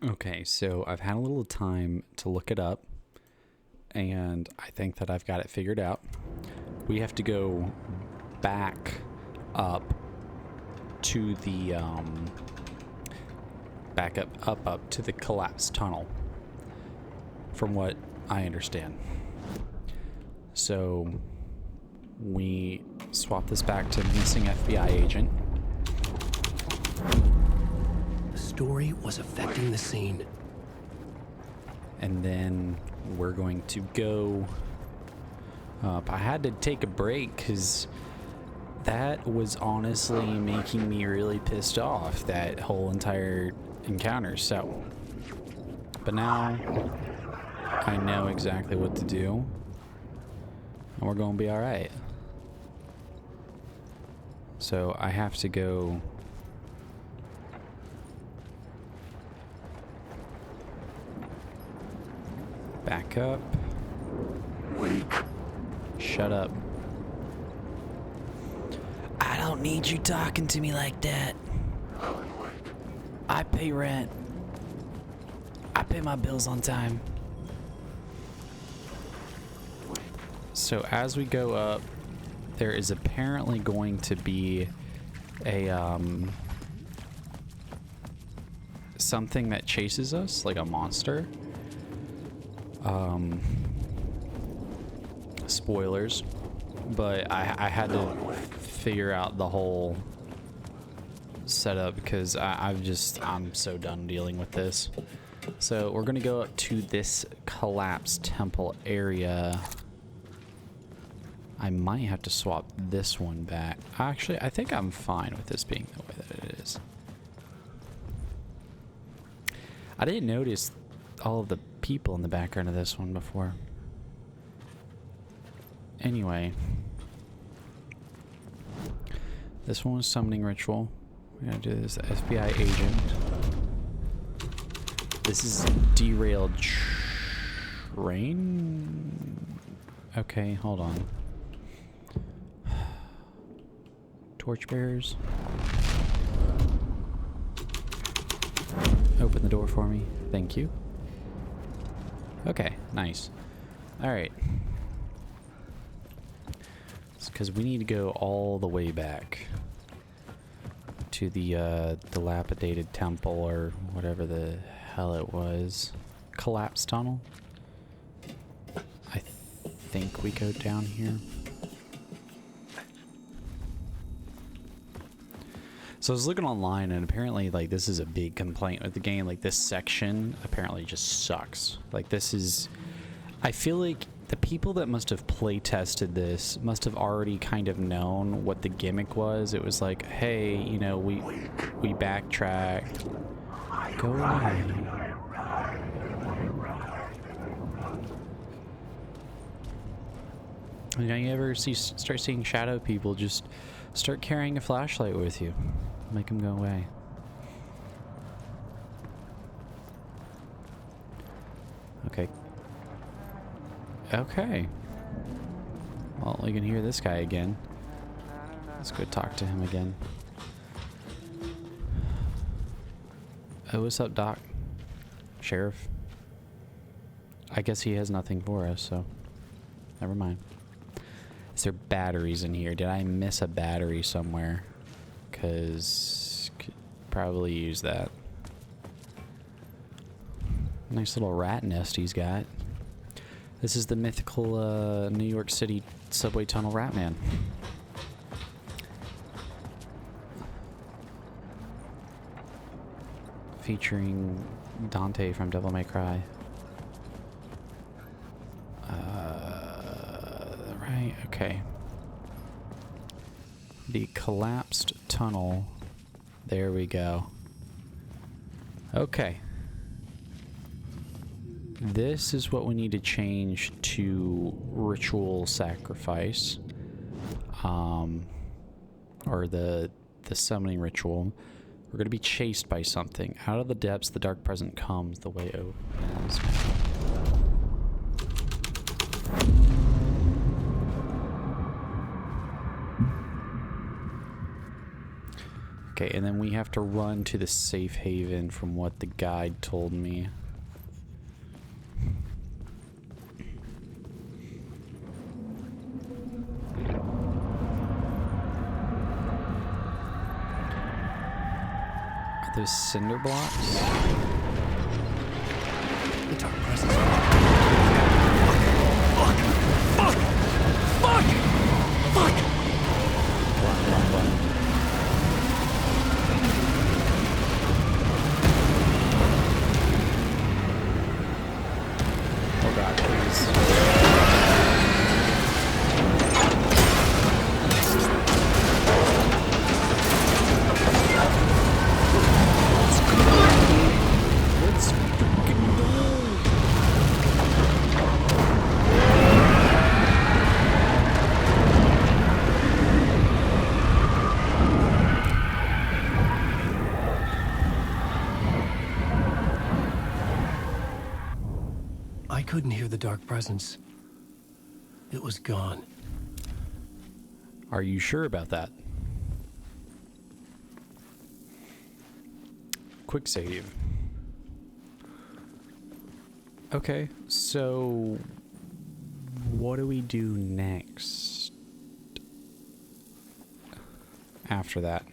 Okay, so I've had a little time to look it up, and I think that I've got it figured out. We have to go back up to the back up to the collapsed tunnel, from what I understand. So we swap this back to missing FBI agent. The story was affecting the scene. And then we're going to go up. I had to take a break because that was honestly making me really pissed off, that whole entire encounter. So, but now I know exactly what to do, and we're going to be all right. So I have to go back up. Shut up. I don't need you talking to me like that. I pay rent. I pay my bills on time. So as we go up, there is apparently going to be a something that chases us, like a monster. Spoilers, but I had to figure out the whole setup because I'm so done dealing with this. So we're gonna go up to this collapsed temple area. I might have to swap this one back. Actually, I think I'm fine with this being the way that it is. I didn't notice all of the people in the background of this one before. Anyway, this one was summoning ritual. We're gonna do this FBI agent. This is derailed train. Okay, hold on. Torchbearers. Open the door for me. Thank you. Okay, nice. Alright. It's because we need to go all the way back to the dilapidated temple or whatever the hell it was. Collapsed tunnel. I think we go down here. So I was looking online, and apparently, like, this is a big complaint with the game. Like, this section apparently just sucks. Like, this is... I feel like the people that must have play tested this must have already kind of known what the gimmick was. It was like, hey, you know, we backtracked. Go away. You know, you ever start seeing shadow people, just start carrying a flashlight with you. Make them go away. Okay. Okay. Well, you can hear this guy again. Let's go talk to him again. Oh, what's up, Doc? Sheriff? I guess he has nothing for us, so never mind. Is there batteries in here? Did I miss a battery somewhere? Because could probably use that. Nice little rat nest he's got. This is the mythical New York City subway tunnel rat man. Featuring Dante from Devil May Cry. Right, okay. The collapsed tunnel. There we go. Okay. This is what we need to change to ritual sacrifice. Or the summoning ritual. We're going to be chased by something. Out of the depths, the dark present comes. The way opens. Okay, and then we have to run to the safe haven from what the guide told me. Are those cinder blocks? The dark presence. Fuck! Fuck! Fuck! Fuck! Run. Oh god, please. Let's freaking go! I couldn't hear the dark presence. It was gone. Are you sure about that? Quick save. Okay, so what do we do next after that?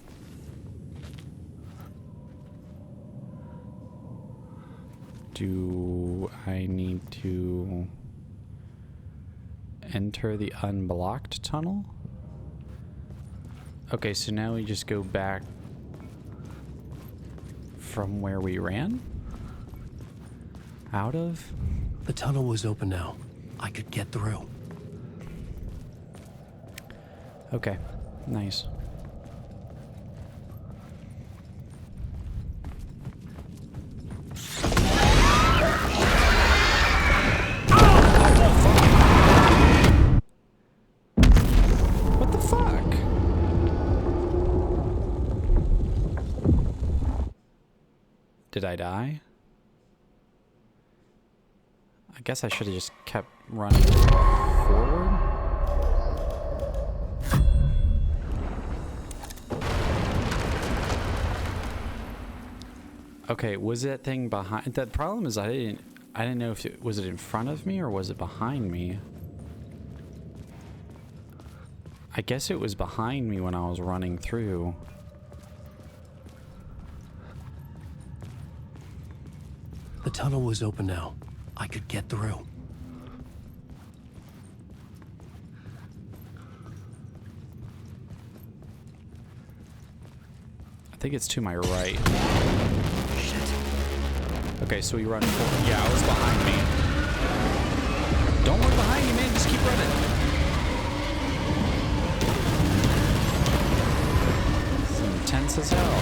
Do I need to enter the unblocked tunnel? Okay, so now we just go back from where we ran? Out of? The tunnel was open now. I could get through. Okay, nice. What the fuck? Did I die? I guess I should have just kept running forward. Okay, was that thing behind? The problem is I didn't know if it was in front of me or was it behind me. I guess it was behind me when I was running through. The tunnel was open now. I could get through. I think it's to my right. Shit. Okay, so we run forward. Yeah, it was behind me. Don't look behind you, man. Just keep running. It's intense as hell.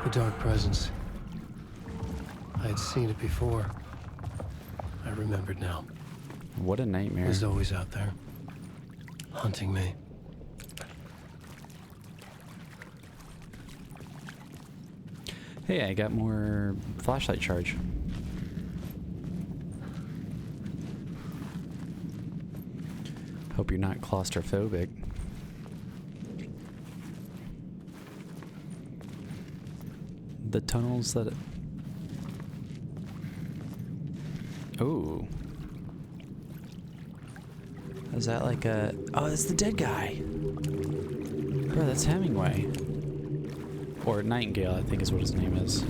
The dark presence. I had seen it before. I remembered now. What a It nightmare. was always out there, hunting me. Hey, I got more flashlight charge. Hope you're not claustrophobic. The tunnels that... Ooh. Is that like a... Oh, that's the dead guy. Bro, that's Hemingway. Or Nightingale, I think is what his name is.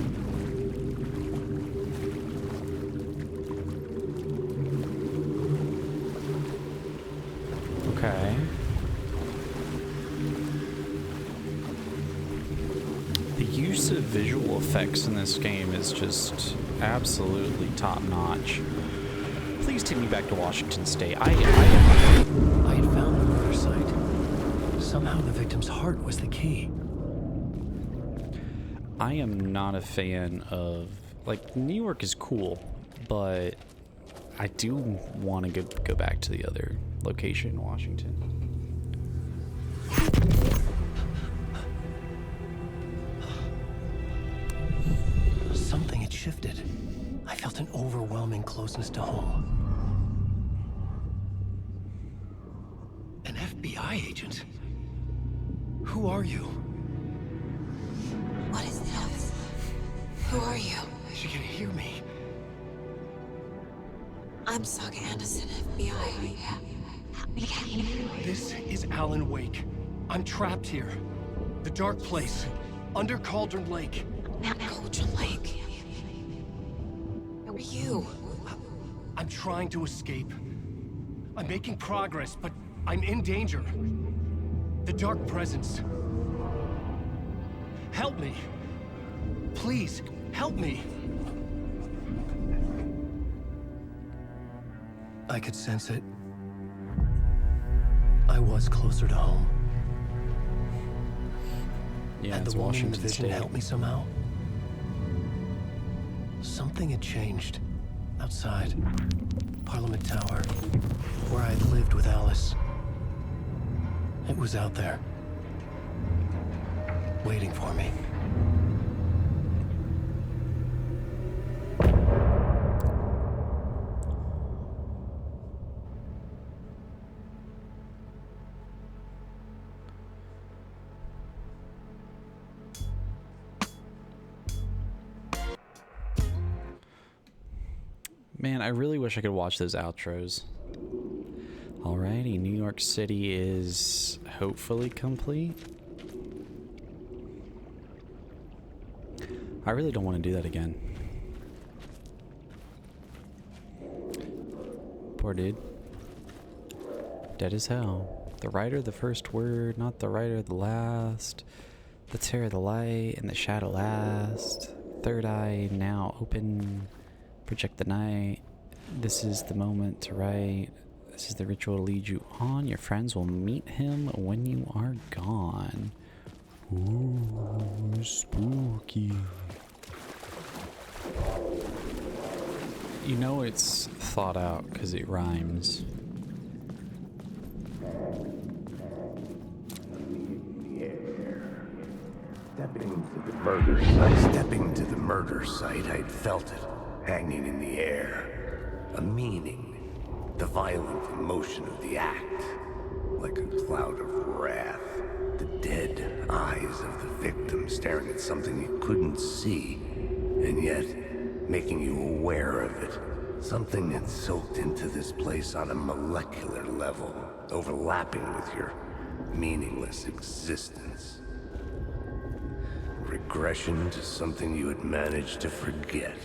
Okay. The use of visual effects in this game is just absolutely top-notch. Please take me back to Washington State. I had found the murder site. Somehow the victim's heart was the key. I am not a fan of... Like, New York is cool, but I do want to go back to the other location in Washington. Something had shifted. I felt an overwhelming closeness to home. An FBI agent? Who are you? What is this? Who are you? She can hear me. I'm Saga Anderson, FBI. We can't hear you. This is Alan Wake. I'm trapped here. The dark place. Under Cauldron Lake. Cauldron Lake. Where are you? I'm trying to escape. I'm making progress, but I'm in danger. The dark presence. Help me. Please, help me. I could sense it. I was closer to home. Yeah, Had it's the woman in the Washington vision State. help me somehow? Something had changed. Outside. Parliament Tower. Where I had lived with Alice. It was out there. Waiting for me. Man, I really wish I could watch those outros. Alrighty, New York City is hopefully complete. I really don't want to do that again. Poor dude. Dead as hell. The writer, the first word, not the writer, the last. The terror, the light, and the shadow last. Third eye now open. Project the night. This is the moment to write. This is the ritual to lead you on. Your friends will meet him when you are gone. Ooh, spooky. You know it's thought out because it rhymes. Stepping to the murder site, I'd felt it, hanging in the air. A meaning, the violent emotion of the act, like a cloud of wrath. The dead eyes of the victim staring at something you couldn't see, and yet making you aware of it. Something had soaked into this place on a molecular level, overlapping with your meaningless existence. Regression to something you had managed to forget.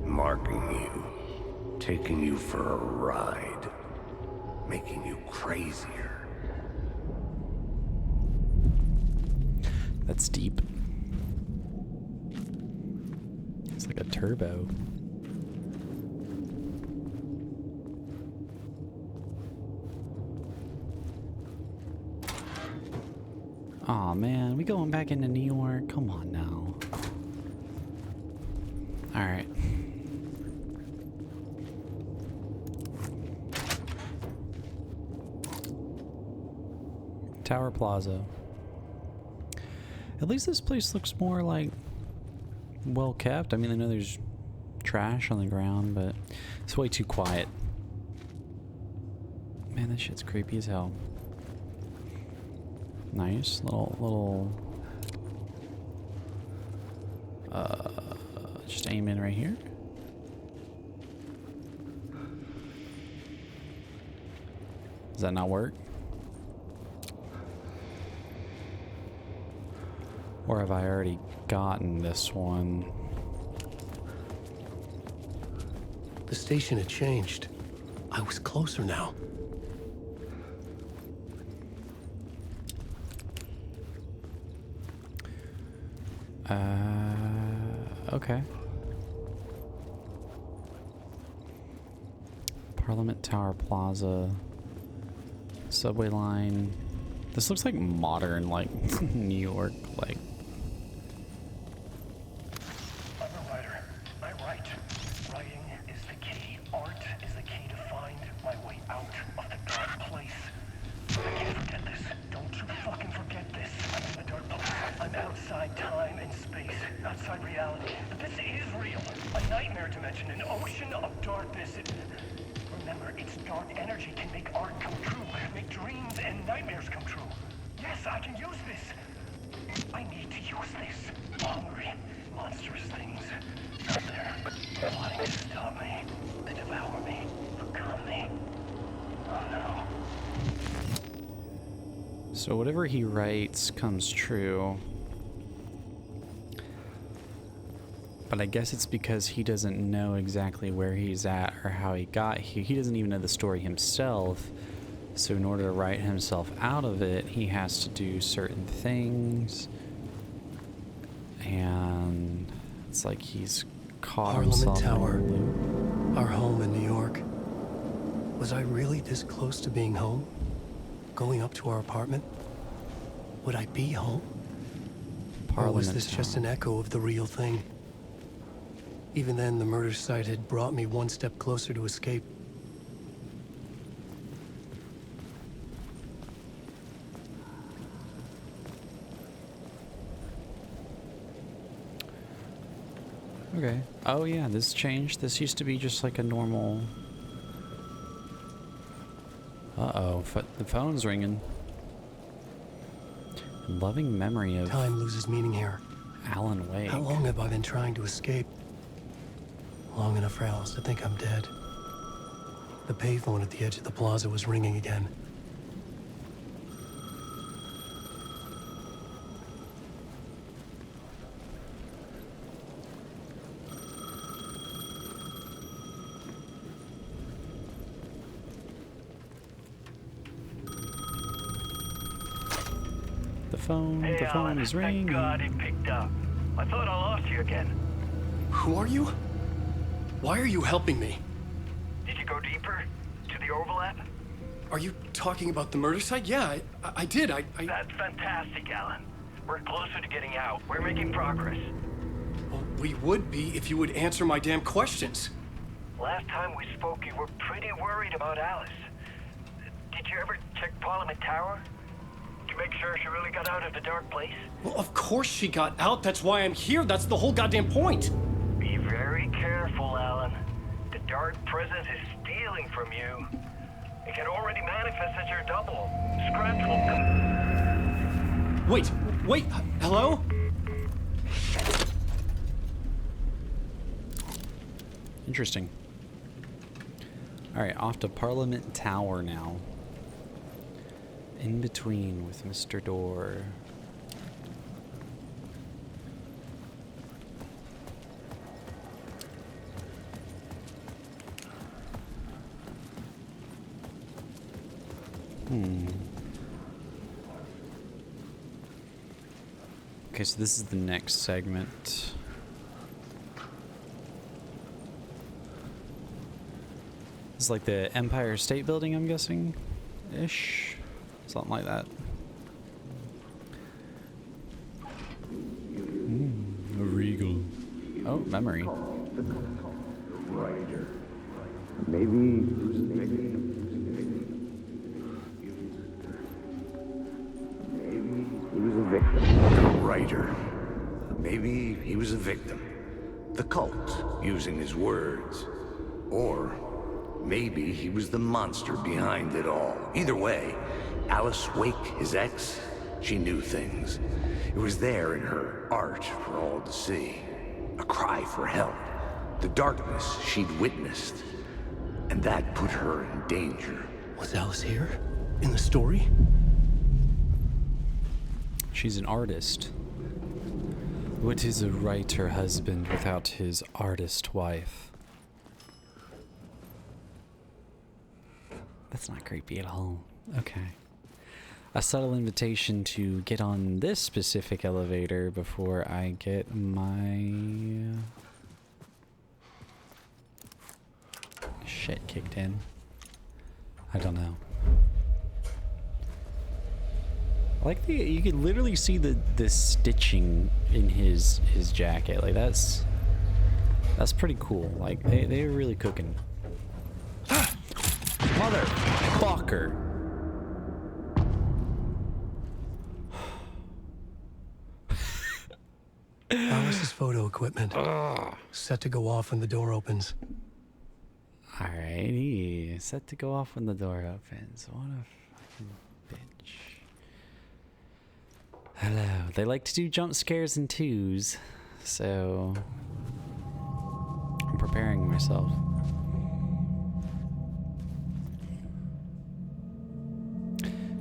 Marking you. Taking you for a ride. Making you crazier. That's deep. It's like a turbo. Aw, man, we going back into New York? Come on now. Alright. Tower Plaza. At least this place looks more like well kept. I mean, I know there's trash on the ground, but it's way too quiet. Man, this shit's creepy as hell. Nice little just aim in right here. Does that not work? Or have I already gotten this one? The station had changed. I was closer now. Okay. Parliament Tower Plaza. Subway line. This looks like modern, like, New York, like. I'm a writer. I write. Writing is the key. Art is the key to find my way out of the dark place. I can't forget this. Don't you fucking forget this. I'm in the dark place. I'm outside time and space. Outside reality. But this is real. A nightmare to dimension, an ocean of darkness. Remember, its dark energy can make art come true, make dreams and nightmares come true. Yes, I can use this. I need to use this. Hungry, monstrous things out there, plotting to stop me, to devour me, become me. Oh no. So whatever he writes comes true. But I guess it's because he doesn't know exactly where he's at or how he got here. He doesn't even know the story himself. So in order to write himself out of it, he has to do certain things. And it's like he's caught himself in a Tower, loop. our home in New York. Was I really this close to being home? Going up to our apartment? Would I be home? Or was this just an echo of the real thing? Even then, the murder site had brought me one step closer to escape. Okay. Oh yeah, this changed. This used to be just like a normal... Uh-oh, the phone's ringing. Loving memory of Time loses meaning here. Alan Wake. How long have I been trying to escape? Long enough for Alice to think I'm dead. The payphone at the edge of the plaza was ringing again. The phone is ringing. Thank God it picked up. I thought I lost you again. Who are you? Why are you helping me? Did you go deeper? To the overlap? Are you talking about the murder site? Yeah, I did. That's fantastic, Alan. We're closer to getting out. We're making progress. Well, we would be if you would answer my damn questions. Last time we spoke, you were pretty worried about Alice. Did you ever check Parliament Tower? To make sure she really got out of the dark place? Well, of course she got out. That's why I'm here. That's the whole goddamn point. Be very careful, Alan. The dark presence is stealing from you. It can already manifest as your double. Scraps will come. Wait, hello? Interesting. Alright, off to Parliament Tower now. In between with Mr. Door. Okay, so this is the next segment. It's like the Empire State Building, I'm guessing? Ish. Something like that. A regal. Oh, memory. Writer. Maybe he was a victim. The writer. Maybe he was a victim. The cult, using his words. Or maybe he was the monster behind it all. Either way, Alice Wake, his ex, she knew things. It was there in her art for all to see. A cry for help. The darkness she'd witnessed. And that put her in danger. Was Alice here? In the story? She's an artist. What is a writer husband without his artist wife? That's not creepy at all. Okay. A subtle invitation to get on this specific elevator before I get my shit kicked in. I don't know. I like you can literally see the stitching in his jacket. Like that's pretty cool. Like they're really cooking. Motherfucker. Alice's photo equipment. Set to go off when the door opens. Alrighty, set to go off when the door opens. What a fucking bitch. Hello. They like to do jump scares in twos, so I'm preparing myself.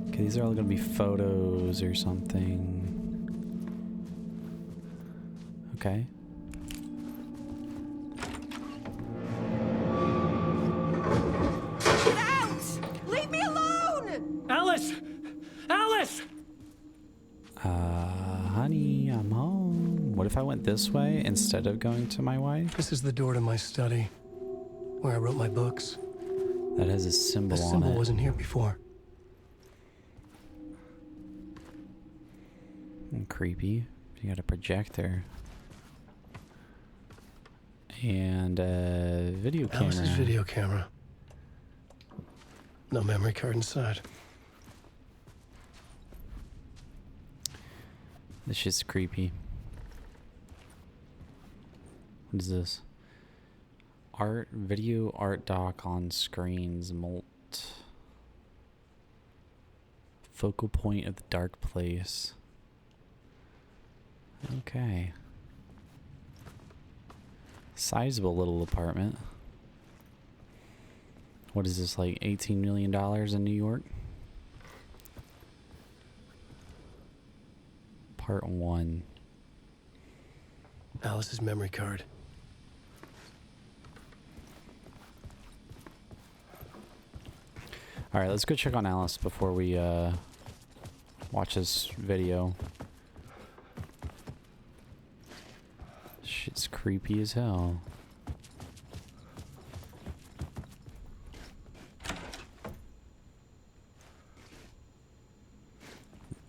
Okay, these are all gonna be photos or something. Okay. Get out! Leave me alone! Alice! Alice! Honey, I'm home. What if I went this way instead of going to my wife? This is the door to my study, where I wrote my books. That has a symbol The on symbol it. wasn't here before. Creepy. You got a projector. And a video camera. Alice's video camera. No memory card inside. This shit's creepy. What is this? Art, video, art doc on screens, molt. Focal point of the dark place. Okay. Sizable little apartment. What is this, like $18 million in New York? Part 1. Alice's memory card. Alright, let's go check on Alice before we watch this video. Shit's creepy as hell.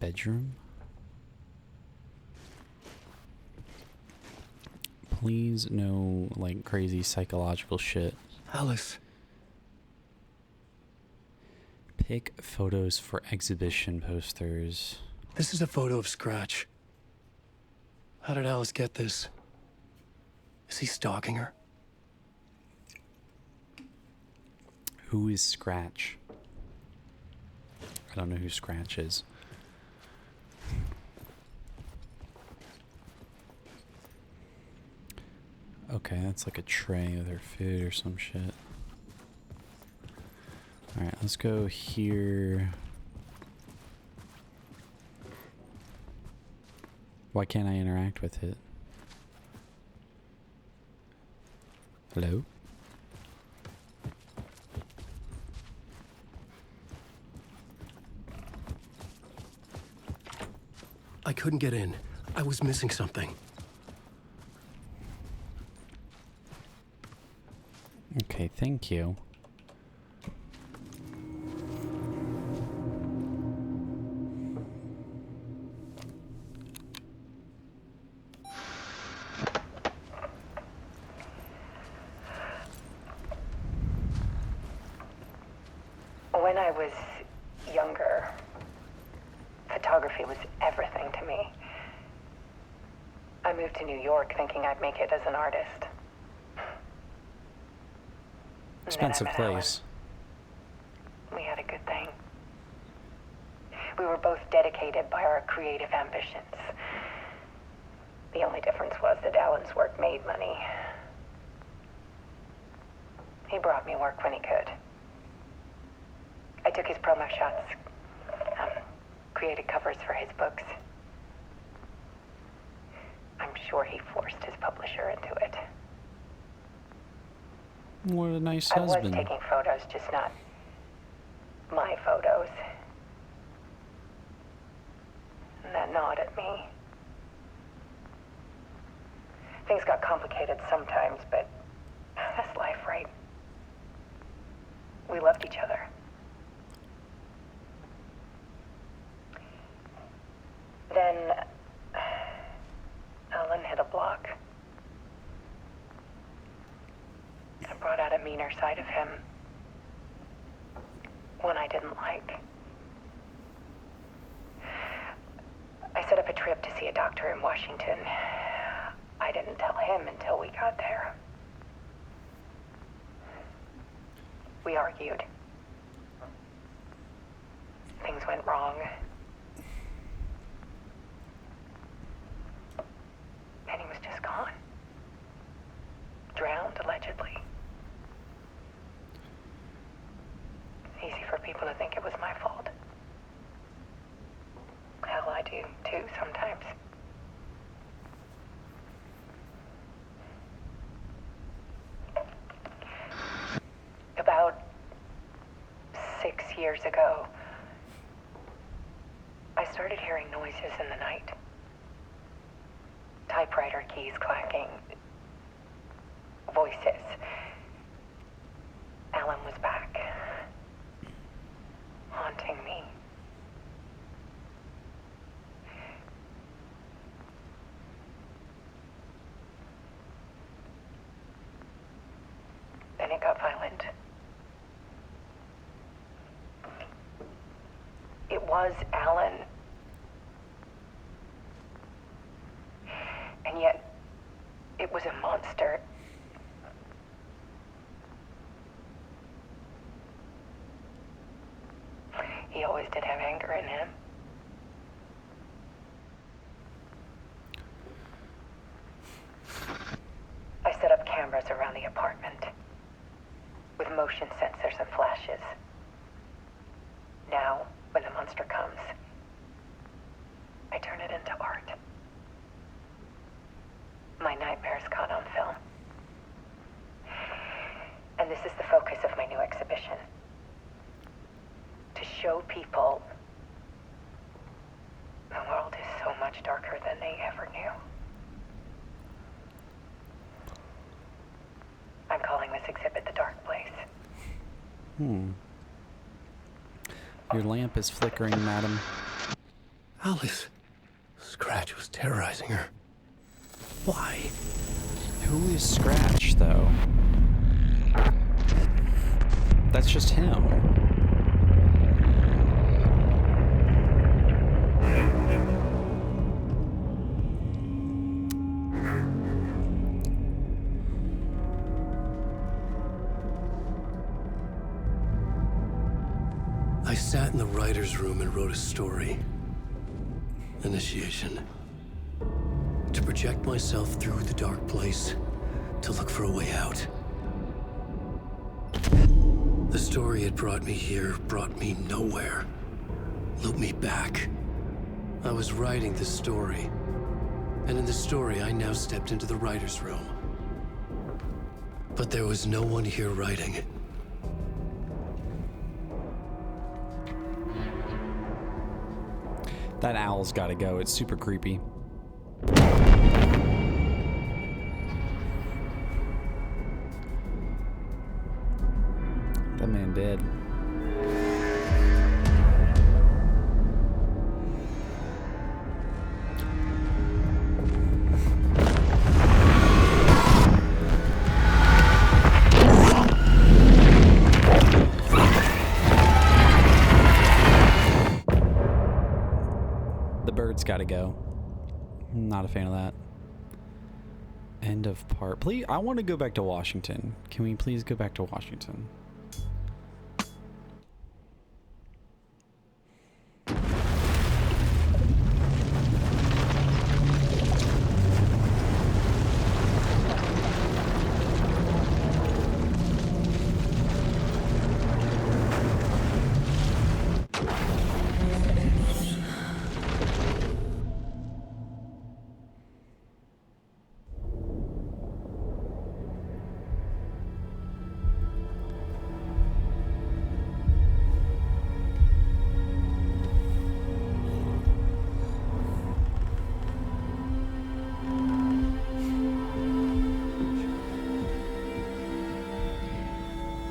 Bedroom? Please, no, like, crazy psychological shit. Alice. Pick photos for exhibition posters. This is a photo of Scratch. How did Alice get this? Is he stalking her? Who is Scratch? I don't know who Scratch is. Okay, that's like a tray with her food or some shit. Alright, let's go here. Why can't I interact with it? Hello? I couldn't get in. I was missing something. Okay, thank you. When I was younger, photography was everything to me. I moved to New York thinking I'd make it as an artist. And then I Expensive met place. Alan. We had a good thing. We were both dedicated by our creative ambitions. The only difference was that Alan's work made money. He brought me work when he could. I took his promo shots, created covers for his books. I'm sure he forced his publisher into it. What a nice I husband. was taking photos, just not my photos. And that gnawed at me. Things got complicated sometimes, but that's life, right? We loved each other. Then Alan hit a block. I brought out a meaner side of him. One I didn't like. I set up a trip to see a doctor in Washington. I didn't tell him until we got there. We argued. Things went wrong. And he was just gone. Drowned, allegedly. Easy for people to think it was my fault. Hell, I do too sometimes. About 6 years ago, I started hearing noises in the night. Typewriter keys clacking. Voices. Alan was back. Haunting me. Then it got violent. It was Alan. And yet, it was a monster. He always did have anger in him. I set up cameras around the apartment with motion sensors and flashes. Now, when the monster comes, I turn it into art. My nightmares caught on film. And this is the focus of my new exhibition. To show people the world is so much darker than they ever knew. I'm calling this exhibit The Dark Place. Your lamp is flickering, madam. Alice. Scratch was terrorizing her. Why? Who is Scratch, though? That's just him. I sat in the writer's room and wrote a story. Initiation. To project myself through the dark place, to look for a way out. The story had brought me here, brought me nowhere. Looped me back. I was writing the story. And in the story, I now stepped into the writer's room. But there was no one here writing. That owl's gotta go. It's super creepy. That man dead. The bird's gotta go. I'm not a fan of that. End of part. Please, I want to go back to Washington. Can we please go back to Washington?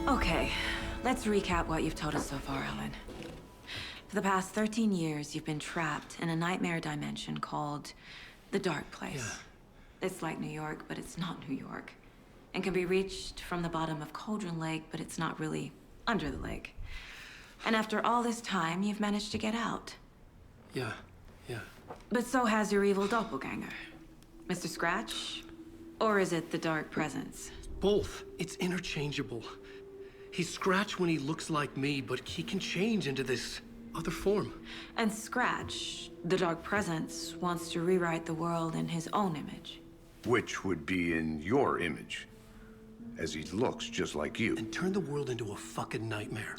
Okay, let's recap what you've told us so far, Alan. For the past 13 years, you've been trapped in a nightmare dimension called the Dark Place. Yeah. It's like New York, but it's not New York. And can be reached from the bottom of Cauldron Lake, but it's not really under the lake. And after all this time, you've managed to get out. Yeah. But so has your evil doppelganger. Mr. Scratch? Or is it the Dark Presence? Both. It's interchangeable. He's Scratch when he looks like me, but he can change into this other form. And Scratch, the Dark Presence, wants to rewrite the world in his own image. Which would be in your image, as he looks just like you. And turn the world into a fucking nightmare.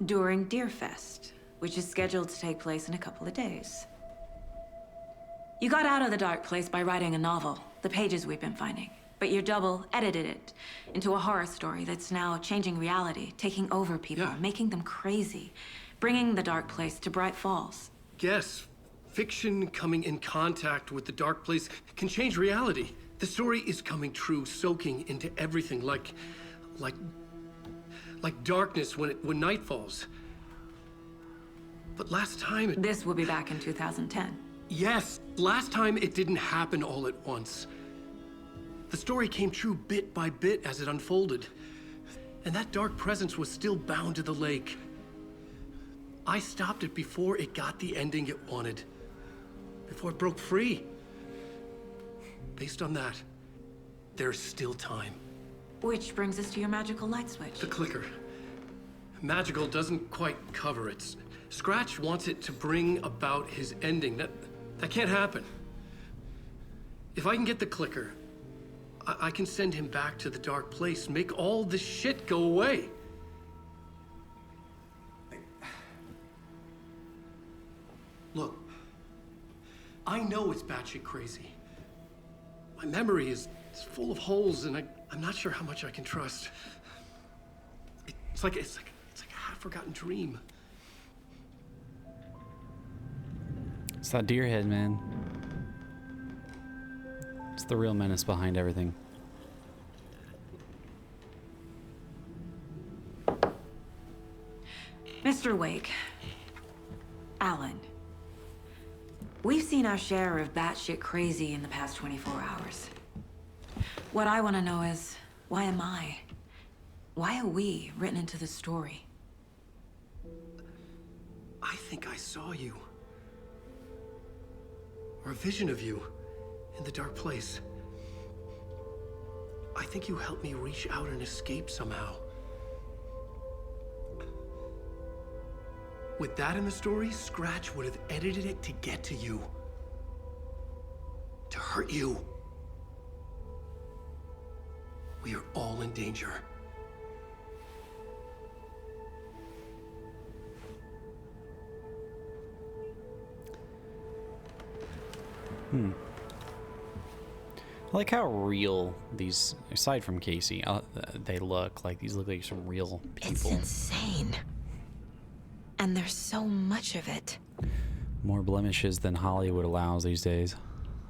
During Deerfest, which is scheduled to take place in a couple of days. You got out of the dark place by writing a novel, the pages we've been finding. But your double edited it into a horror story that's now changing reality, taking over people, making them crazy, bringing the dark place to Bright Falls. Yes, fiction coming in contact with the dark place can change reality. The story is coming true, soaking into everything like darkness when night falls. But last time This will be back in 2010. Yes, last time it didn't happen all at once. The story came true bit by bit as it unfolded. And that dark presence was still bound to the lake. I stopped it before it got the ending it wanted. Before it broke free. Based on that, there's still time. Which brings us to your magical light switch. The clicker. Magical doesn't quite cover it. Scratch wants it to bring about his ending. That can't happen. If I can get the clicker, I can send him back to the dark place, make all this shit go away. Look, I know it's batshit crazy. My memory is full of holes, and I'm not sure how much I can trust. It's like a half-forgotten dream. It's that deer head, man. It's the real menace behind everything. Mr. Wake. Alan. We've seen our share of batshit crazy in the past 24 hours. What I want to know is, why am I? Why are we written into the story? I think I saw you. Or a vision of you. In the dark place. I think you helped me reach out and escape somehow. With that in the story, Scratch would have edited it to get to you. To hurt you. We are all in danger. I like how real these, aside from Casey, they look like these look like some real people. It's insane. And there's so much of it. More blemishes than Hollywood allows these days.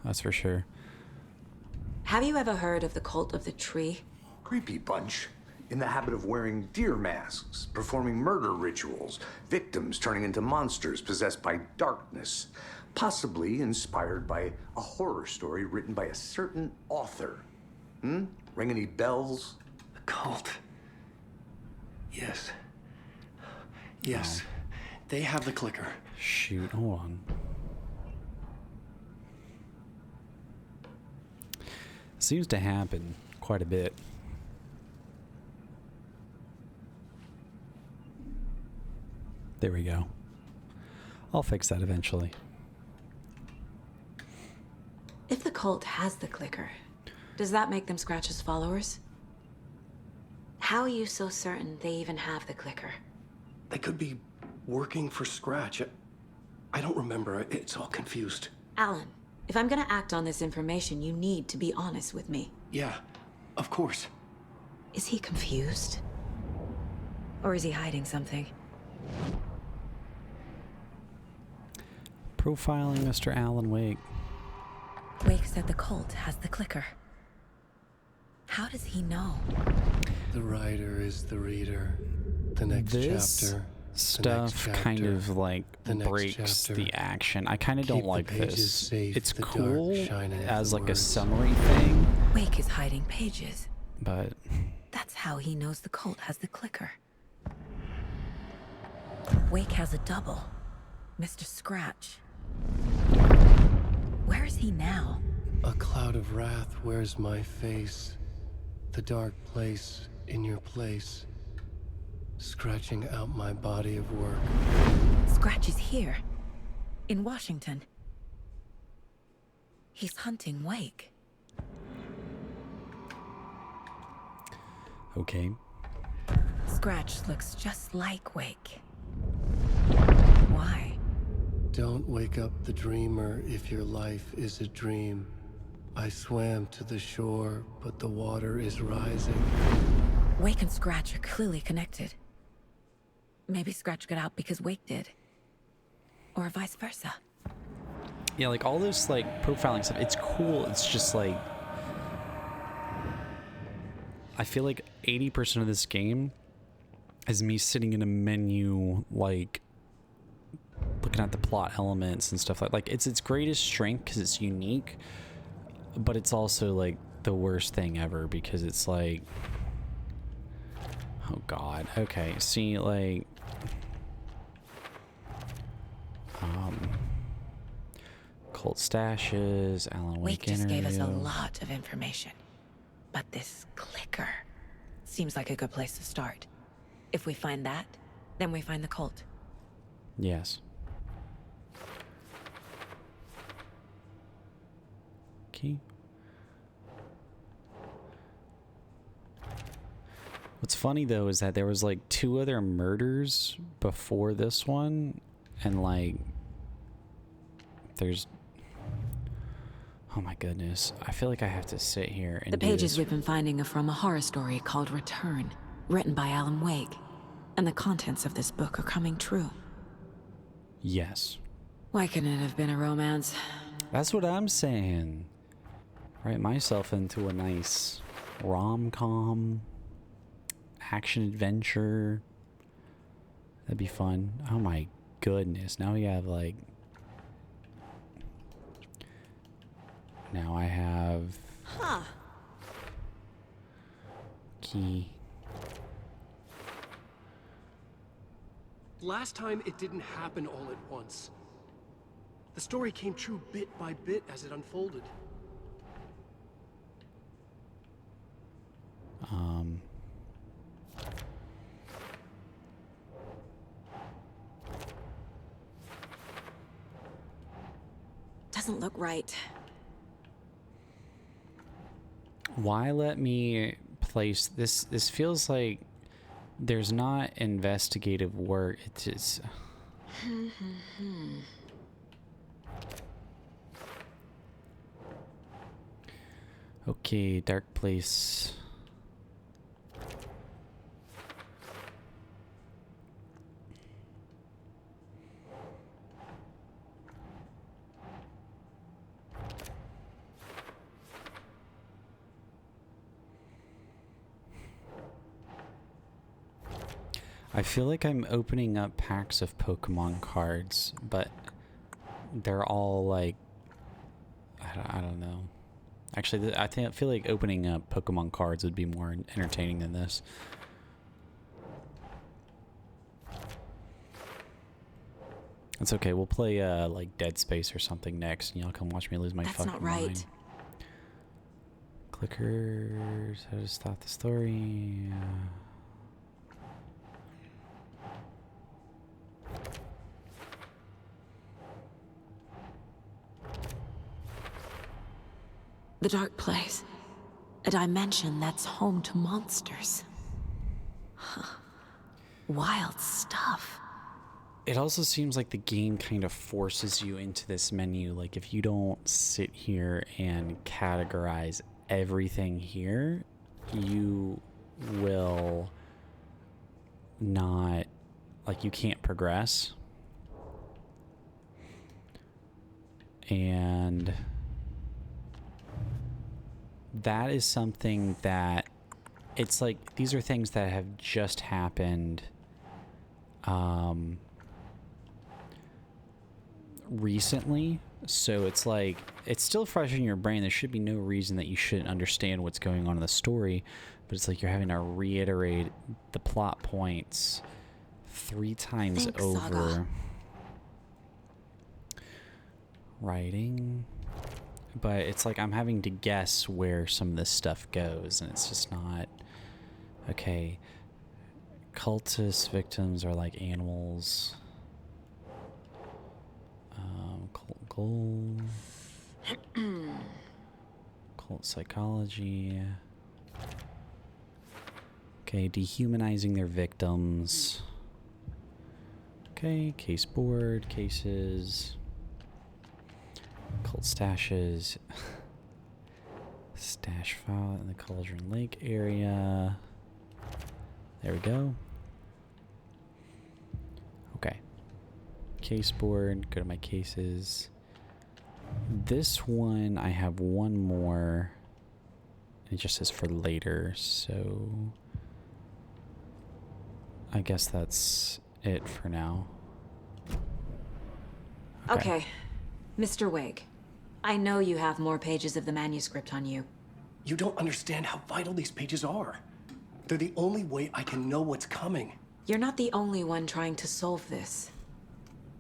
That's for sure. Have you ever heard of the cult of the tree? Creepy bunch. In the habit of wearing deer masks, performing murder rituals, victims turning into monsters possessed by darkness, possibly inspired by a horror story written by a certain author. Ring any bells? A cult. Yes. Yes. They have the clicker. Shoot, hold on. Seems to happen quite a bit. There we go. I'll fix that eventually. If the cult has the clicker, does that make them Scratch's followers? How are you so certain they even have the clicker? They could be working for Scratch. I don't remember. It's all confused. Alan, if I'm gonna act on this information, you need to be honest with me. Yeah, of course. Is he confused? Or is he hiding something? Profiling Mr. Alan Wake. Wake said the cult has the clicker. How does he know? The writer is the reader. The next This chapter. stuff kind of like breaks the action. I kind of don't like this. It's cool as like a summary thing, Wake is hiding pages. but That's how he knows the cult has the clicker. Wake has a double. Mr. Scratch. Where is he now? A cloud of wrath wears my face, the dark place in your place, scratching out my body of work. Scratch is here, in Washington. He's hunting Wake. Okay. Scratch looks just like Wake. Why? Don't wake up the dreamer if your life is a dream. I swam to the shore, but the water is rising. Wake and Scratch are clearly connected. Maybe Scratch got out because Wake did. Or vice versa. Yeah, like all this like profiling stuff, it's cool. It's just like I feel like 80% of this game is me sitting in a menu, like looking at the plot elements and stuff like it's its greatest strength because it's unique, but it's also like the worst thing ever because it's like, oh god. Okay, see, like cult stashes, Alan Wake just interview. gave us a lot of information. But this clicker seems like a good place to start. If we find that, then we find the cult. Yes. Okay. What's funny though is that there was like 2 other murders before this one, and like there's, oh my goodness, I feel like I have to sit here and The do pages this. we've been finding are from a horror story called Return, written by Alan Wake. And the contents of this book are coming true. Yes. Why couldn't it have been a romance? That's what I'm saying. Write myself into a nice rom-com action adventure. That'd be fun. Oh my goodness. Now we have like, now I have key. Last time, it didn't happen all at once. The story came true bit by bit as it unfolded. Doesn't look right. Why let me place this? This feels like there's not investigative work. It's just... Okay, dark place. I feel like I'm opening up packs of Pokemon cards, but they're all like, I don't know. Actually, I feel like opening up Pokemon cards would be more entertaining than this. It's okay. We'll play like Dead Space or something next, and y'all come watch me lose my fucking That's not right. mind. Clickers. How to stop the story. The dark place. A dimension that's home to monsters. Huh. Wild stuff. It also seems like the game kind of forces you into this menu. Like, if you don't sit here and categorize everything here, you will not, like, you can't progress. And that is something that, it's like, these are things that have just happened recently, so it's like, it's still fresh in your brain. There should be no reason that you shouldn't understand what's going on in the story, but it's like you're having to reiterate the plot points 3 times Thanks, over. Saga. Writing, but it's like I'm having to guess where some of this stuff goes, and it's just not... Okay. Cultist victims are like animals. Cult goal. Cult psychology. Okay, dehumanizing their victims. Okay, case board, cases. Cult stashes. Stash file in the Cauldron Lake area. There we go. Okay. Case board, go to my cases. This one, I have one more. It just says for later, so I guess that's it for now. Okay. Mr. Wake, I know you have more pages of the manuscript on you. You don't understand how vital these pages are. They're the only way I can know what's coming. You're not the only one trying to solve this.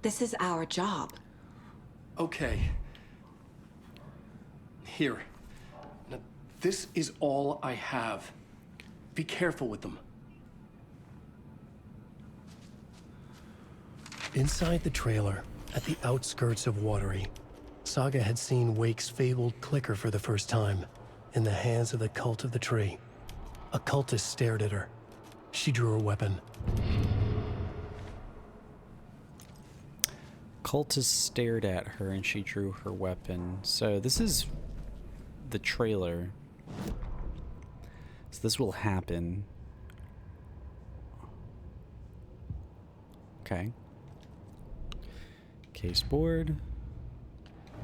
This is our job. Okay. Here. Now, this is all I have. Be careful with them. Inside the trailer, at the outskirts of Watery, Saga had seen Wake's fabled clicker for the first time, in the hands of the Cult of the Tree. A cultist stared at her. She drew her weapon. Cultist stared at her and she drew her weapon. So this is the trailer. So this will happen. Okay. Case board.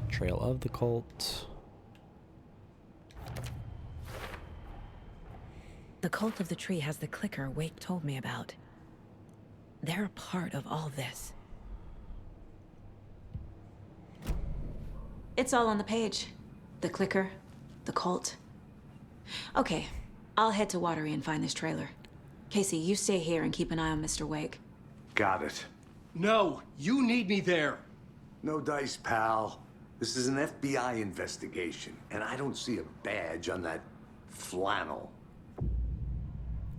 Trail of the cult. The Cult of the Tree has the clicker Wake told me about. They're a part of all this. It's all on the page. The clicker, the cult. Okay, I'll head to Watery and find this trailer. Casey, you stay here and keep an eye on Mr. Wake. Got it. No, you need me there. No dice, pal. This is an FBI investigation, and I don't see a badge on that flannel.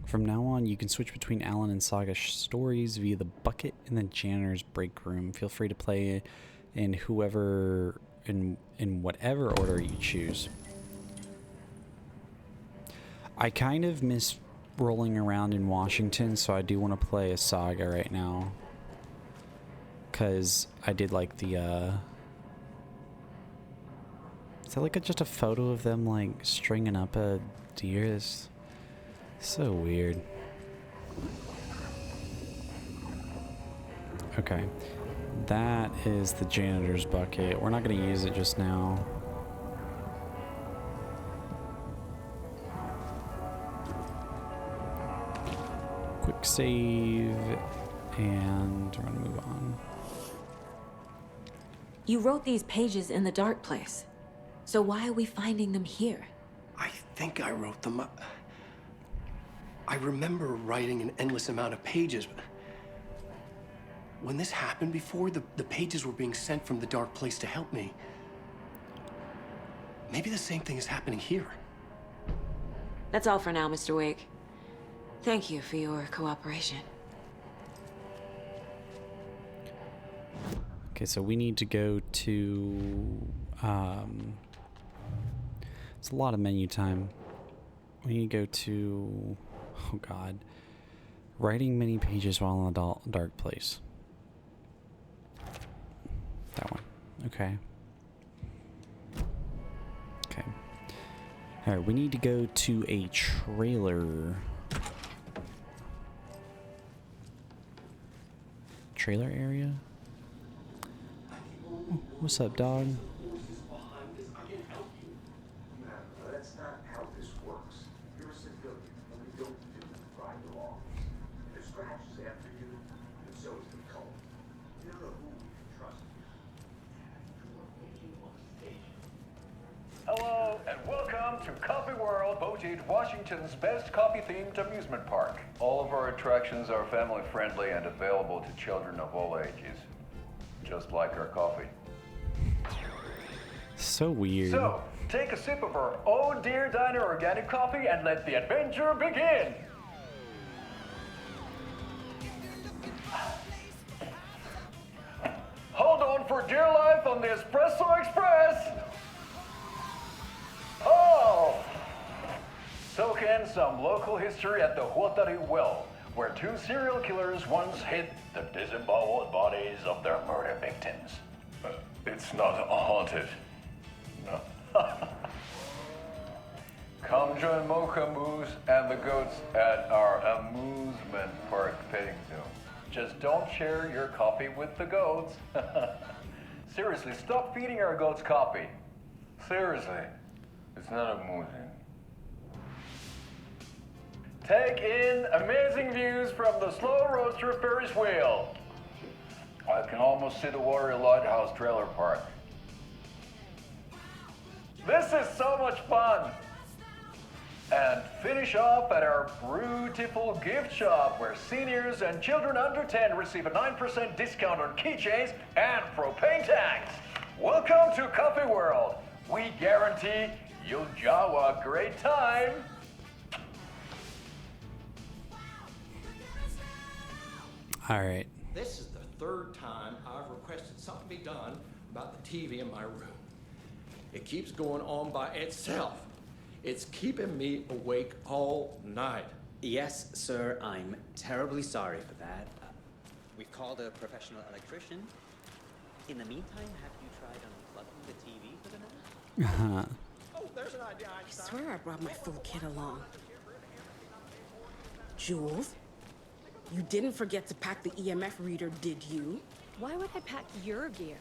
From now on, you can switch between Alan and Saga stories via the bucket and the janitor's break room. Feel free to play in whatever order you choose. I kind of miss rolling around in Washington, so I do want to play a Saga right now. Because I did like the, is that like just a photo of them like stringing up a deer? It's so weird. Okay. That is the janitor's bucket. We're not going to use it just now. Quick save, and we're going to move on. You wrote these pages in the dark place. So why are we finding them here? I think I wrote them. I remember writing an endless amount of pages, but when this happened before, the pages were being sent from the dark place to help me. Maybe the same thing is happening here. That's all for now, Mr. Wake. Thank you for your cooperation. Okay, so we need to go to, it's a lot of menu time. We need to go to, oh god, writing many pages while in a dark place. That one. Okay. Okay. Alright, we need to go to a trailer. Trailer area? What's up, dog? That's not how this works. You're a civilian, and we don't do right law. The scratch is after you, and so is the cult. You don't know who we can trust. Hello, and welcome to Coffee World, voted Washington's best coffee-themed amusement park. All of our attractions are family-friendly and available to children of all ages. Just like our coffee. So weird. So, take a sip of our Oh Dear Diner organic coffee and let the adventure begin. Hold on for dear life on the Espresso Express. Oh! Soak in some local history at the Huatari Well, where 2 serial killers once hid the disemboweled bodies of their murder victims. It's not haunted. No. Come join Mocha Moose and the goats at our amusement park petting zoo. Just don't share your coffee with the goats. Seriously, stop feeding our goats coffee. Seriously, it's not amusing. Take in amazing views from the Slow Roaster Ferris wheel. I can almost see the Warrior Lighthouse trailer park. This is so much fun! And finish off at our beautiful gift shop where seniors and children under 10 receive a 9% discount on keychains and propane tanks. Welcome to Coffee World. We guarantee you'll jaw a great time. All right. This is the 3rd time I've requested something be done about the TV in my room. It keeps going on by itself. It's keeping me awake all night. Yes, sir, I'm terribly sorry for that. We've called a professional electrician. In the meantime, have you tried unplugging the TV for the night? Oh, there's an idea. I swear I brought my full kit along. Jules, you didn't forget to pack the EMF reader, did you? Why would I pack your gear?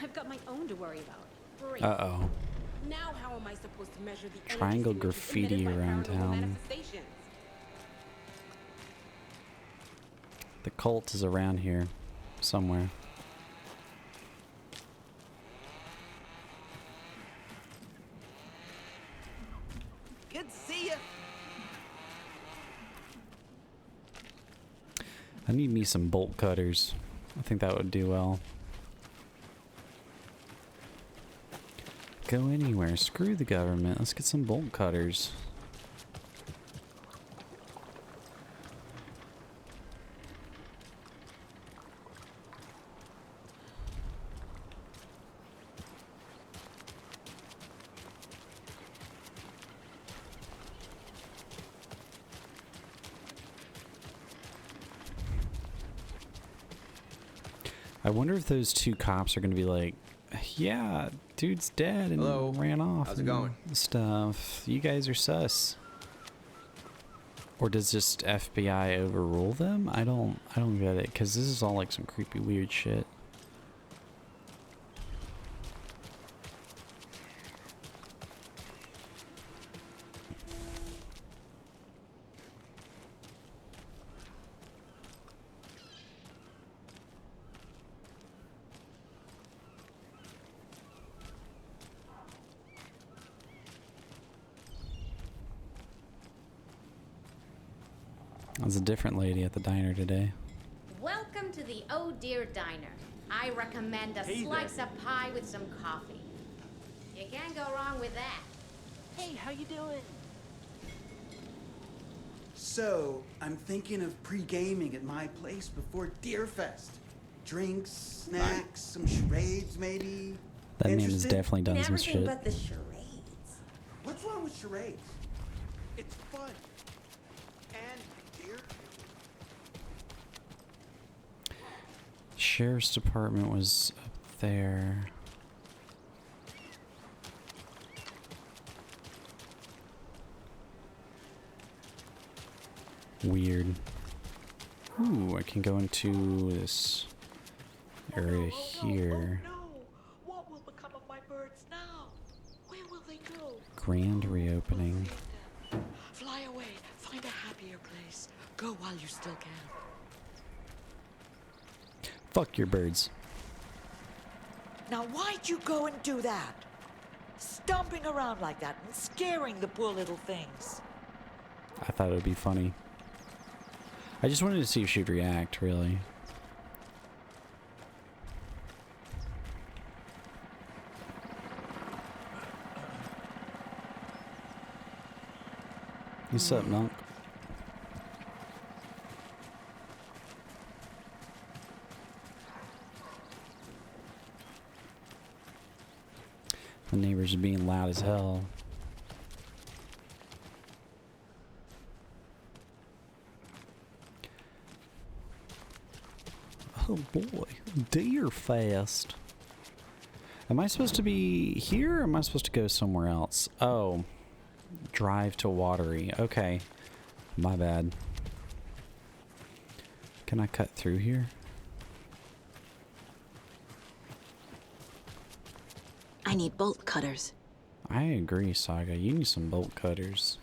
I've got my own to worry about. Great. Uh-oh. Now how am I supposed to measure the Triangle energy signatures graffiti emitted by around paranormal town. manifestations? The cult is around here somewhere. Good to see you. I need me some bolt cutters. I think that would do well. Go anywhere. Screw the government. Let's get some bolt cutters. I wonder if those 2 cops are going to be like, yeah, dude's dead and Hello. ran off. How's it and going? Stuff. You guys are sus. Or does just FBI overrule them? I don't get it, because this is all like some creepy weird shit. There's a different lady at the diner today. Welcome to the Oh Dear Diner. I recommend a slice of pie with some coffee. You can't go wrong with that. Hey, how you doing? So, I'm thinking of pre-gaming at my place before Deerfest. Drinks, snacks, some charades maybe. That man has Interested? definitely done some Everything shit. but the charades. What's wrong with charades? It's fun. And dear. Sheriff's department was up there. Weird. Ooh, I can go into this area here. Oh, no. What will become of my birds now? Where will they go? Grand reopening. Fly away. Find a happier place. Go while you still can. Fuck your birds. Now, why'd you go and do that? Stomping around like that and scaring the poor little things. I thought it would be funny. I just wanted to see if she'd react, really. What's up, Nunk? The neighbors are being loud as hell. Oh boy, Deer Fest. Am I supposed to be here or am I supposed to go somewhere else? Oh, drive to Watery. Okay, my bad. Can I cut through here? I need bolt cutters. I agree, Saga. You need some bolt cutters.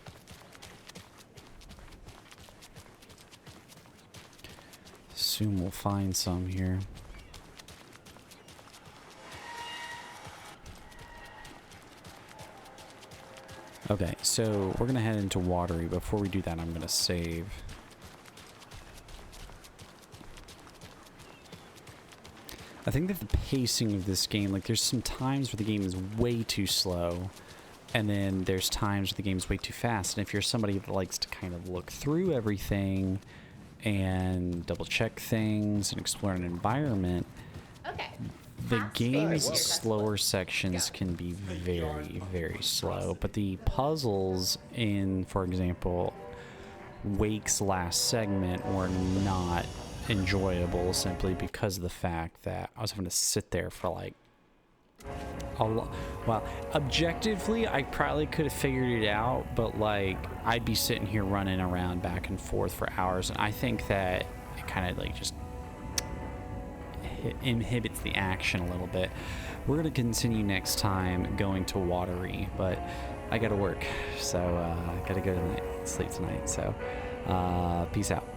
Soon we'll find some here. Okay, so we're gonna head into Watery. Before we do that, I'm gonna save. I think that the pacing of this game, like there's some times where the game is way too slow, and then there's times where the game's way too fast. And if you're somebody that likes to kind of look through everything and double check things and explore an environment, the game's slower sections can be very, very slow. But the puzzles in, for example, Wake's last segment were not enjoyable simply because of the fact that I was having to sit there for like well, objectively I probably could have figured it out, but like I'd be sitting here running around back and forth for hours, and I think that it kind of like just inhibits the action a little bit. We're gonna continue next time going to Watery, but I gotta work, so I gotta go to sleep tonight, so peace out.